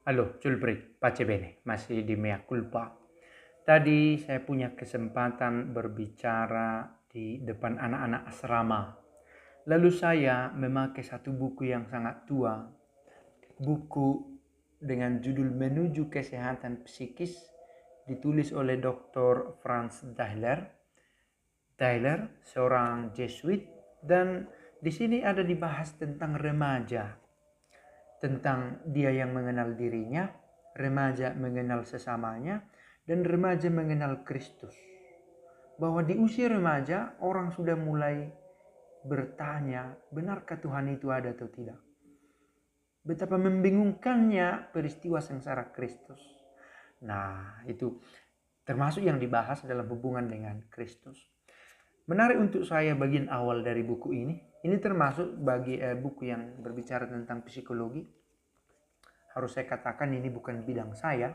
Halo, Julbrik, pace bene, masih di mea culpa. Tadi saya punya kesempatan berbicara di depan anak-anak asrama. Lalu saya memakai satu buku yang sangat tua, buku dengan judul Menuju Kesehatan Psikis, ditulis oleh Dr. Franz Tyler, seorang Jesuit, dan di sini ada dibahas tentang remaja, tentang dia yang mengenal dirinya, remaja mengenal sesamanya, dan remaja mengenal Kristus. Bahwa di usia remaja orang sudah mulai bertanya, benarkah Tuhan itu ada atau tidak? Betapa membingungkannya peristiwa sengsara Kristus. Nah, itu termasuk yang dibahas dalam hubungan dengan Kristus. Menarik untuk saya bagian awal dari buku ini. Ini termasuk bagi buku yang berbicara tentang psikologi. Harus saya katakan ini bukan bidang saya,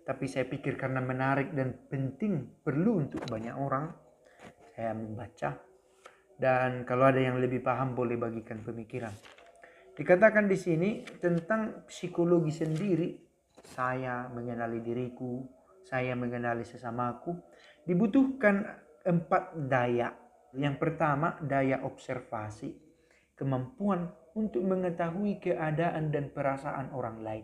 tapi saya pikir karena menarik dan penting, perlu untuk banyak orang, saya membaca. Dan kalau ada yang lebih paham boleh bagikan pemikiran. Dikatakan di sini tentang psikologi sendiri, saya mengenali diriku, saya mengenali sesamaku, dibutuhkan 4 daya. Yang pertama, daya observasi, kemampuan untuk mengetahui keadaan dan perasaan orang lain.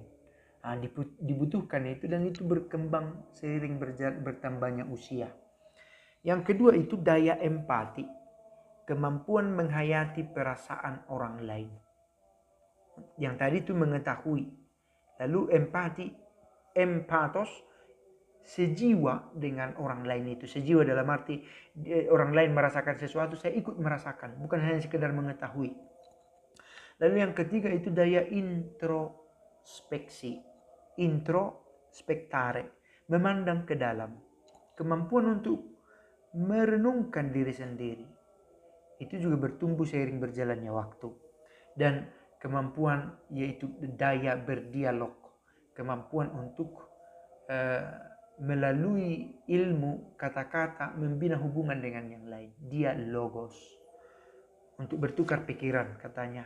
Nah, dibutuhkan itu, dan itu berkembang seiring bertambahnya usia. Yang kedua itu daya empati, kemampuan menghayati perasaan orang lain. Yang tadi itu mengetahui. Lalu empati, empatos, sejiwa dengan orang lain itu. Sejiwa dalam arti orang lain merasakan sesuatu, saya ikut merasakan, bukan hanya sekedar mengetahui. Lalu yang ketiga itu daya introspeksi, introspektare, memandang ke dalam, kemampuan untuk merenungkan diri sendiri. Itu juga bertumbuh seiring berjalannya waktu. Dan kemampuan yaitu daya berdialog, kemampuan untuk melalui ilmu kata-kata membina hubungan dengan yang lain, dialogos, untuk bertukar pikiran katanya.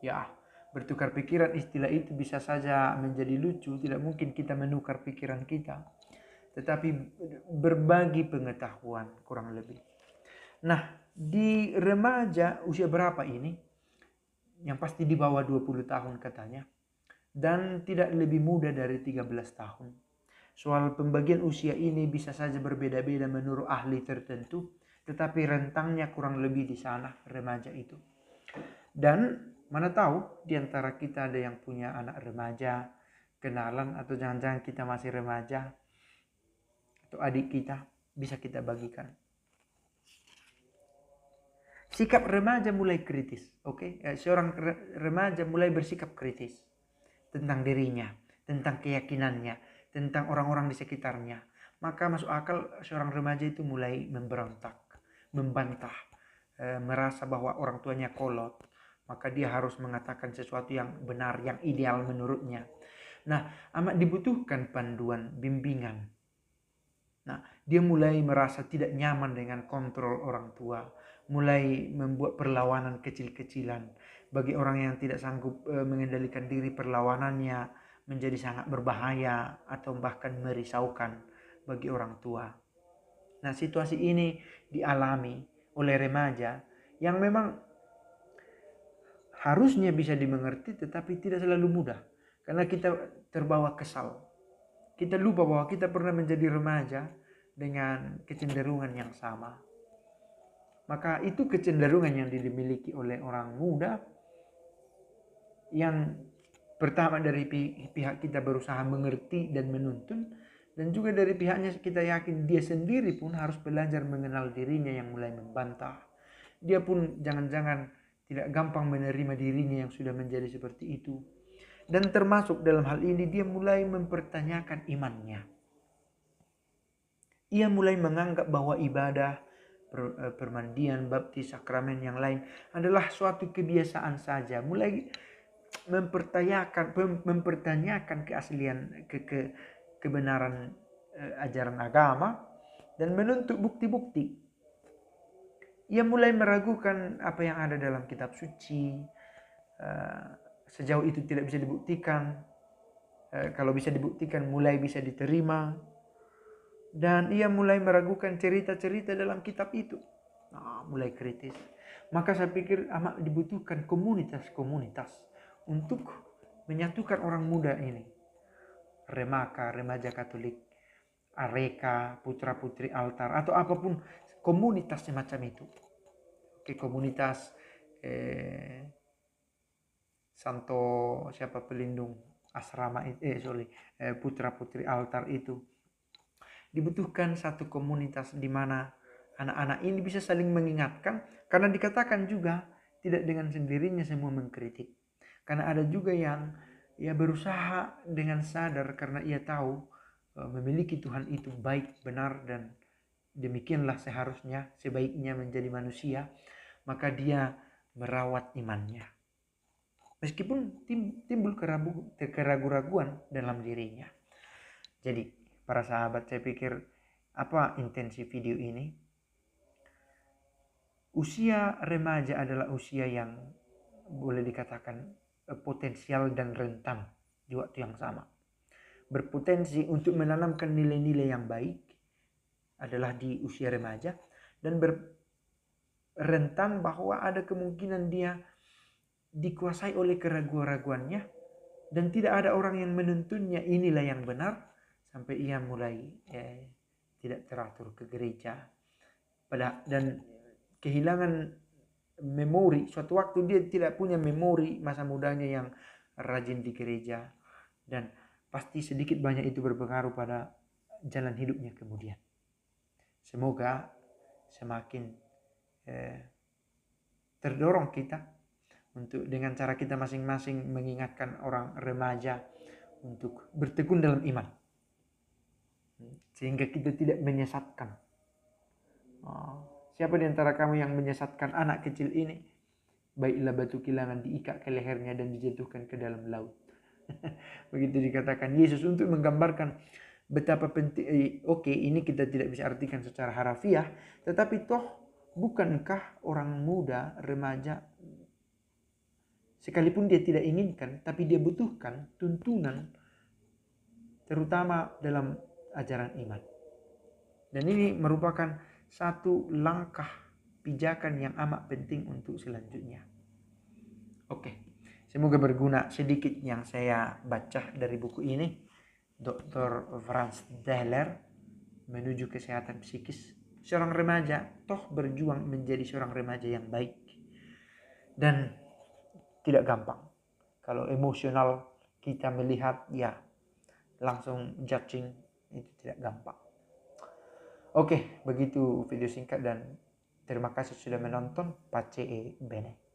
Ya, bertukar pikiran, istilah itu bisa saja menjadi lucu, tidak mungkin kita menukar pikiran kita, tetapi berbagi pengetahuan kurang lebih. Nah, di remaja usia berapa ini? Yang pasti di bawah 20 tahun katanya, dan tidak lebih muda dari 13 tahun. Soal pembagian usia ini bisa saja berbeda-beda menurut ahli tertentu, tetapi rentangnya kurang lebih di sana remaja itu. Dan mana tahu di antara kita ada yang punya anak remaja, kenalan, atau jangan-jangan kita masih remaja, atau adik kita, bisa kita bagikan. Sikap remaja mulai kritis, oke? Seorang remaja mulai bersikap kritis tentang dirinya, tentang keyakinannya, tentang orang-orang di sekitarnya. Maka masuk akal seorang remaja itu mulai memberontak, membantah, merasa bahwa orang tuanya kolot. Maka dia harus mengatakan sesuatu yang benar, yang ideal menurutnya. Nah, amat dibutuhkan panduan, bimbingan. Nah, dia mulai merasa tidak nyaman dengan kontrol orang tua, mulai membuat perlawanan kecil-kecilan. Bagi orang yang tidak sanggup mengendalikan diri, perlawanannya menjadi sangat berbahaya atau bahkan merisaukan bagi orang tua. Nah, situasi ini dialami oleh remaja yang memang harusnya bisa dimengerti, tetapi tidak selalu mudah. Karena kita terbawa kesal. Kita lupa bahwa kita pernah menjadi remaja dengan kecenderungan yang sama. Maka itu kecenderungan yang dimiliki oleh orang muda, yang pertama dari pihak kita berusaha mengerti dan menuntun, dan juga dari pihaknya kita yakin dia sendiri pun harus belajar mengenal dirinya yang mulai membantah. Dia pun jangan-jangan tidak gampang menerima dirinya yang sudah menjadi seperti itu. Dan termasuk dalam hal ini dia mulai mempertanyakan imannya. Ia mulai menganggap bahwa ibadah, permandian, baptis, sakramen yang lain adalah suatu kebiasaan saja. Mulai mempertanyakan keaslian, kebenaran ajaran agama, dan menuntut bukti-bukti. Ia mulai meragukan apa yang ada dalam kitab suci. Sejauh itu tidak bisa dibuktikan. kalau bisa dibuktikan mulai bisa diterima, dan ia mulai meragukan cerita-cerita dalam kitab itu. Nah, mulai kritis. Maka saya pikir amat dibutuhkan komunitas-komunitas untuk menyatukan orang muda ini. Remaka, remaja Katolik, Areka, putra-putri altar, atau apapun komunitas semacam itu. Oke, komunitas Santo siapa pelindung asrama putra-putri altar itu. Dibutuhkan satu komunitas di mana anak-anak ini bisa saling mengingatkan, karena dikatakan juga tidak dengan sendirinya semua mengkritik. Karena ada juga yang berusaha dengan sadar karena ia tahu memiliki Tuhan itu baik, benar, dan demikianlah seharusnya sebaiknya menjadi manusia, maka dia merawat imannya. Meskipun timbul keraguan-raguan dalam dirinya. Jadi para sahabat, saya pikir apa intensi video ini? Usia remaja adalah usia yang boleh dikatakan potensial dan rentan di waktu yang sama. Berpotensi untuk menanamkan nilai-nilai yang baik adalah di usia remaja, dan rentan bahwa ada kemungkinan dia dikuasai oleh keraguan-raguannya dan tidak ada orang yang menuntunnya inilah yang benar, sampai ia mulai tidak teratur ke gereja dan kehilangan memori. Suatu waktu dia tidak punya memori masa mudanya yang rajin di gereja, dan pasti sedikit banyak itu berpengaruh pada jalan hidupnya kemudian. Semoga semakin terdorong kita untuk dengan cara kita masing-masing mengingatkan orang remaja untuk bertekun dalam iman, sehingga kita tidak menyesatkan. Siapa di antara kamu yang menyesatkan anak kecil ini? Baiklah batu kilangan diikat ke lehernya dan dijatuhkan ke dalam laut. Begitu dikatakan Yesus untuk menggambarkan betapa penting. Oke, ini kita tidak bisa artikan secara harafiah, tetapi toh bukankah orang muda, remaja, sekalipun dia tidak inginkan, tapi dia butuhkan tuntunan, terutama dalam ajaran iman. Dan ini merupakan satu langkah pijakan yang amat penting untuk selanjutnya. Oke, semoga berguna sedikit yang saya baca dari buku ini. Dr. Frans Dahler, Menuju Kesehatan Psikis. Seorang remaja toh berjuang menjadi seorang remaja yang baik. Dan tidak gampang. Kalau emosional kita melihat, ya langsung judging, itu tidak gampang. Oke, begitu video singkat dan terima kasih sudah menonton. Pace e bene.